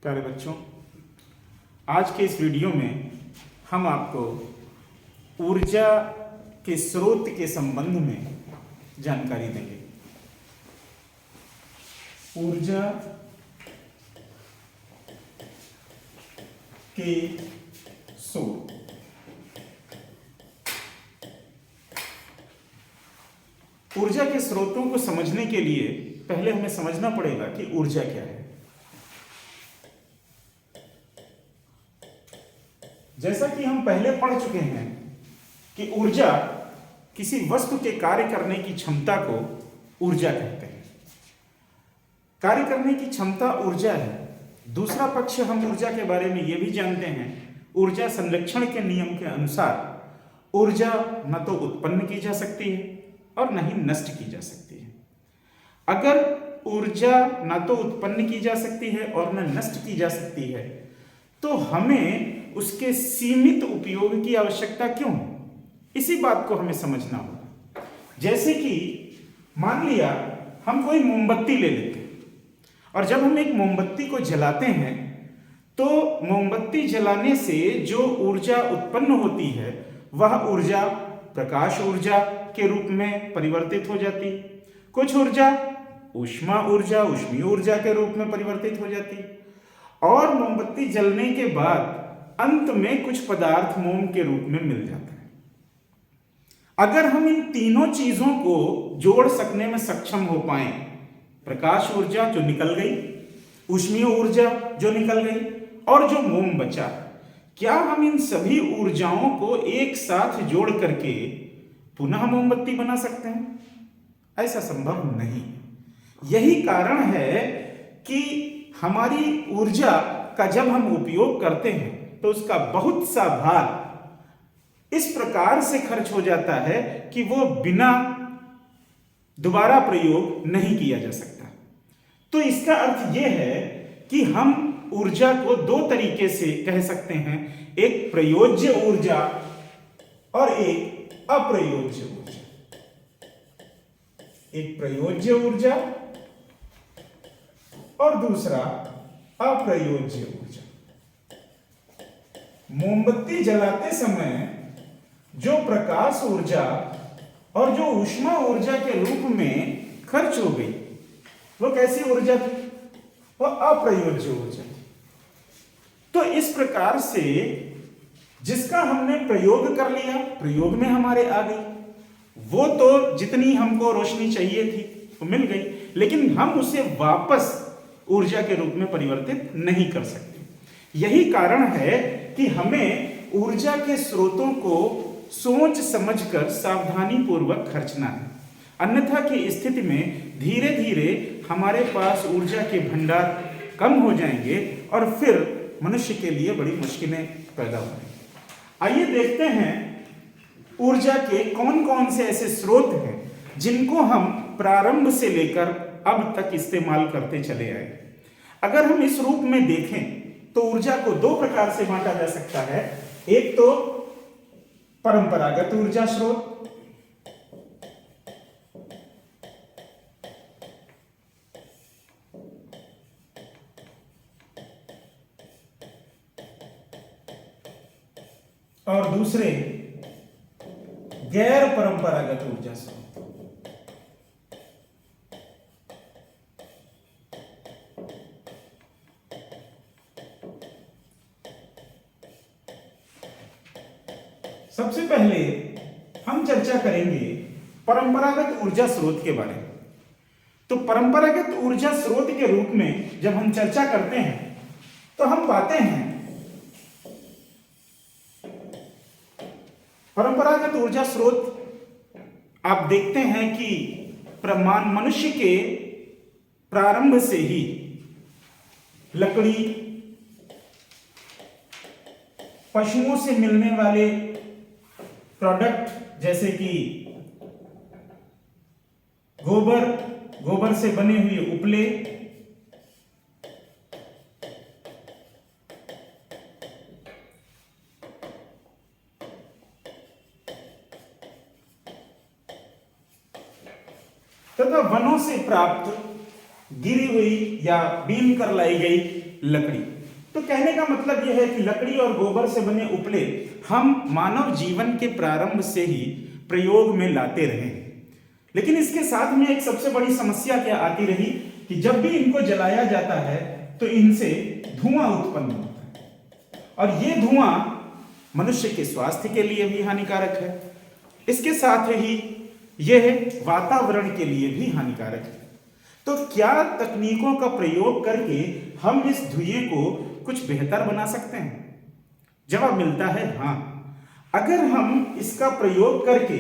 प्यारे बच्चों, आज के इस वीडियो में हम आपको ऊर्जा के स्रोत के संबंध में जानकारी देंगे। ऊर्जा के स्रोत। ऊर्जा के स्रोतों को समझने के लिए पहले हमें समझना पड़ेगा कि ऊर्जा क्या है। जैसा कि हम पहले पढ़ चुके हैं कि ऊर्जा किसी वस्तु के कार्य करने की क्षमता को ऊर्जा कहते हैं। कार्य करने की क्षमता ऊर्जा है। दूसरा पक्ष हम ऊर्जा के बारे में यह भी जानते हैं, ऊर्जा संरक्षण के नियम के अनुसार ऊर्जा न तो उत्पन्न की जा सकती है और न ही नष्ट की जा सकती है। अगर ऊर्जा न तो उत्पन्न की जा सकती है और न नष्ट की जा सकती है तो हमें उसके सीमित उपयोग की आवश्यकता क्यों है? इसी बात को हमें समझना होगा। जैसे कि मान लिया हम कोई मोमबत्ती ले लेते हैं और जब हम एक मोमबत्ती को जलाते हैं तो मोमबत्ती जलाने से जो ऊर्जा उत्पन्न होती है वह ऊर्जा प्रकाश ऊर्जा के रूप में परिवर्तित हो जाती है। कुछ ऊर्जा ऊष्मीय ऊर्जा के रूप में परिवर्तित हो जाती है और मोमबत्ती जलने के बाद अंत में कुछ पदार्थ मोम के रूप में मिल जाता है। अगर हम इन तीनों चीजों को जोड़ सकने में सक्षम हो पाए, प्रकाश ऊर्जा जो निकल गई, ऊष्मीय ऊर्जा जो निकल गई और जो मोम बचा, क्या हम इन सभी ऊर्जाओं को एक साथ जोड़ करके पुनः मोमबत्ती बना सकते हैं? ऐसा संभव नहीं। यही कारण है कि हमारी ऊर्जा का जब हम उपयोग करते हैं तो उसका बहुत सा भाग इस प्रकार से खर्च हो जाता है कि वो बिना दोबारा प्रयोग नहीं किया जा सकता। तो इसका अर्थ यह है कि हम ऊर्जा को दो तरीके से कह सकते हैं, एक प्रयोज्य ऊर्जा और एक अप्रयोज्य ऊर्जा। एक प्रयोज्य ऊर्जा और दूसरा अप्रयोज्य ऊर्जा। मोमबत्ती जलाते समय जो प्रकाश ऊर्जा और जो ऊष्मा ऊर्जा के रूप में खर्च हो गई वो कैसी ऊर्जा थी? वो अप्रयोज्य ऊर्जा थी। तो इस प्रकार से जिसका हमने प्रयोग कर लिया, प्रयोग में हमारे आ गई, वो तो जितनी हमको रोशनी चाहिए थी वो मिल गई, लेकिन हम उसे वापस ऊर्जा के रूप में परिवर्तित नहीं कर सकते। यही कारण है कि हमें ऊर्जा के स्रोतों को सोच समझकर सावधानी पूर्वक खर्चना है। अन्यथा की स्थिति में धीरे धीरे हमारे पास ऊर्जा के भंडार कम हो जाएंगे और फिर मनुष्य के लिए बड़ी मुश्किलें पैदा होंगी। आइए देखते हैं ऊर्जा के कौन कौन से ऐसे स्रोत हैं जिनको हम प्रारंभ से लेकर अब तक इस्तेमाल करते चले आए। अगर हम इस रूप में देखें तो ऊर्जा को दो प्रकार से बांटा जा सकता है। एक तो परंपरागत ऊर्जा स्रोत, और दूसरे गैर परंपरागत ऊर्जा स्रोत। सबसे पहले हम चर्चा करेंगे परंपरागत ऊर्जा स्रोत के बारे में। तो परंपरागत ऊर्जा स्रोत के रूप में जब हम चर्चा करते हैं तो हम पाते हैं परंपरागत ऊर्जा स्रोत आप देखते हैं कि मनुष्य के प्रारंभ से ही लकड़ी, पशुओं से मिलने वाले प्रोडक्ट जैसे कि गोबर से बने हुए उपले, तथा वनों से प्राप्त गिरी हुई या बीन कर लाई गई लकड़ी। तो कहने का मतलब यह है कि लकड़ी और गोबर से बने उपले हम मानव जीवन के प्रारंभ से ही प्रयोग में लाते रहे हैं। लेकिन इसके साथ में एक सबसे बड़ी समस्या क्या आती रही कि जब भी इनको जलाया जाता है तो इनसे धुआं उत्पन्न होता है, और ये धुआं मनुष्य के स्वास्थ्य के लिए भी हानिकारक है। इसके साथ ही यह वातावरण के लिए भी हानिकारक है। तो क्या तकनीकों का प्रयोग करके हम इस धुएं को कुछ बेहतर बना सकते हैं? जवाब मिलता है हाँ। अगर हम इसका प्रयोग करके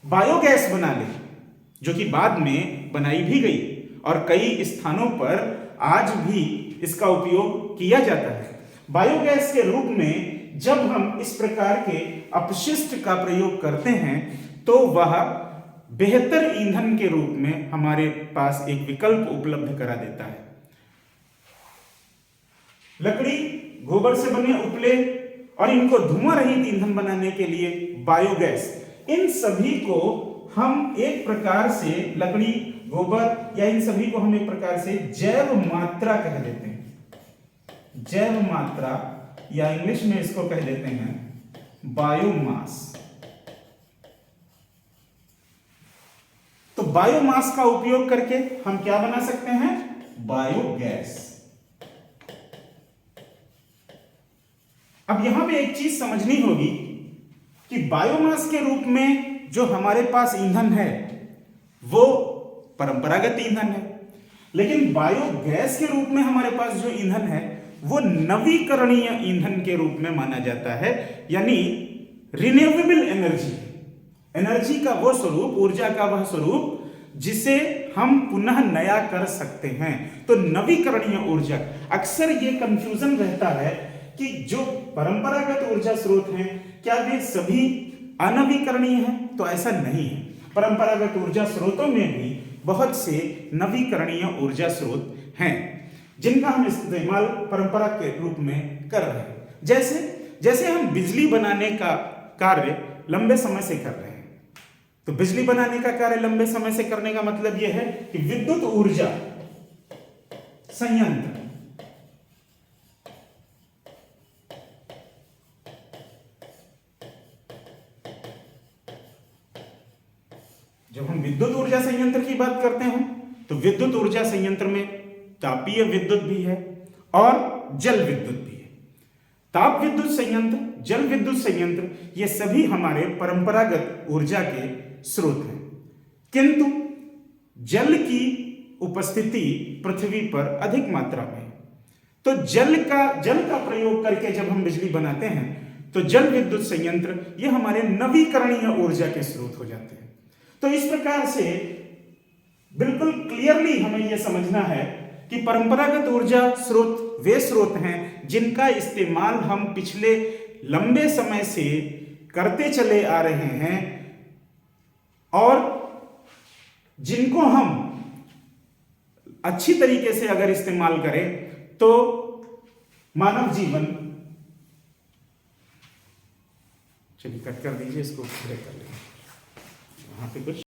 बायोगैस बना लें, जो कि बाद में बनाई भी गई और कई स्थानों पर आज भी इसका उपयोग किया जाता है। बायोगैस के रूप में जब हम इस प्रकार के अपशिष्ट का प्रयोग करते हैं तो वह बेहतर ईंधन के रूप में हमारे पास एक विकल्प उपलब्ध करा देता है। लकड़ी, गोबर से बने उपले और इनको धुआं रहित ईंधन बनाने के लिए बायोगैस, इन सभी को हम एक प्रकार से, लकड़ी, गोबर या इन सभी को हम एक प्रकार से जैव मात्रा कह देते हैं। जैव मात्रा या इंग्लिश में इसको कह देते हैं बायोमास। तो बायोमास का उपयोग करके हम क्या बना सकते हैं? बायोगैस। अब यहां पे एक चीज समझनी होगी कि बायोमास के रूप में जो हमारे पास ईंधन है वो परंपरागत ईंधन है, लेकिन बायोगैस के रूप में हमारे पास जो ईंधन है वो नवीकरणीय ईंधन के रूप में माना जाता है, यानी रिन्यूएबल एनर्जी। एनर्जी का वो स्वरूप, ऊर्जा का वह स्वरूप जिसे हम पुनः नया कर सकते हैं। तो नवीकरणीय ऊर्जा, अक्सर ये कंफ्यूजन रहता है कि जो परंपरागत ऊर्जा स्रोत हैं क्या वे सभी अनवीकरणीय हैं? तो ऐसा नहीं है। परंपरागत ऊर्जा स्रोतों में भी बहुत से नवीकरणीय ऊर्जा स्रोत हैं जिनका हम इस्तेमाल परंपरा के रूप में कर रहे हैं। जैसे हम बिजली बनाने का कार्य लंबे समय से कर रहे हैं। तो बिजली बनाने का कार्य लंबे समय से करने का मतलब यह है कि विद्युत ऊर्जा संयंत्र, जब हम विद्युत ऊर्जा संयंत्र की बात करते हैं तो विद्युत ऊर्जा संयंत्र में तापीय विद्युत भी है और जल विद्युत भी है। ताप विद्युत संयंत्र, जल विद्युत संयंत्र, ये सभी हमारे परंपरागत ऊर्जा के स्रोत हैं। किंतु जल की उपस्थिति पृथ्वी पर अधिक मात्रा में है। तो जल का प्रयोग करके जब हम बिजली बनाते हैं तो जल विद्युत संयंत्र ये हमारे नवीकरणीय ऊर्जा के स्रोत हो जाते हैं। तो इस प्रकार से बिल्कुल क्लियरली हमें यह समझना है कि परंपरागत ऊर्जा स्रोत वे स्रोत हैं जिनका इस्तेमाल हम पिछले लंबे समय से करते चले आ रहे हैं और जिनको हम अच्छी तरीके से अगर इस्तेमाल करें तो मानव जीवन, चलिए कट कर दीजिए, इसको ब्रेक कर लेंगे वहां पे कुछ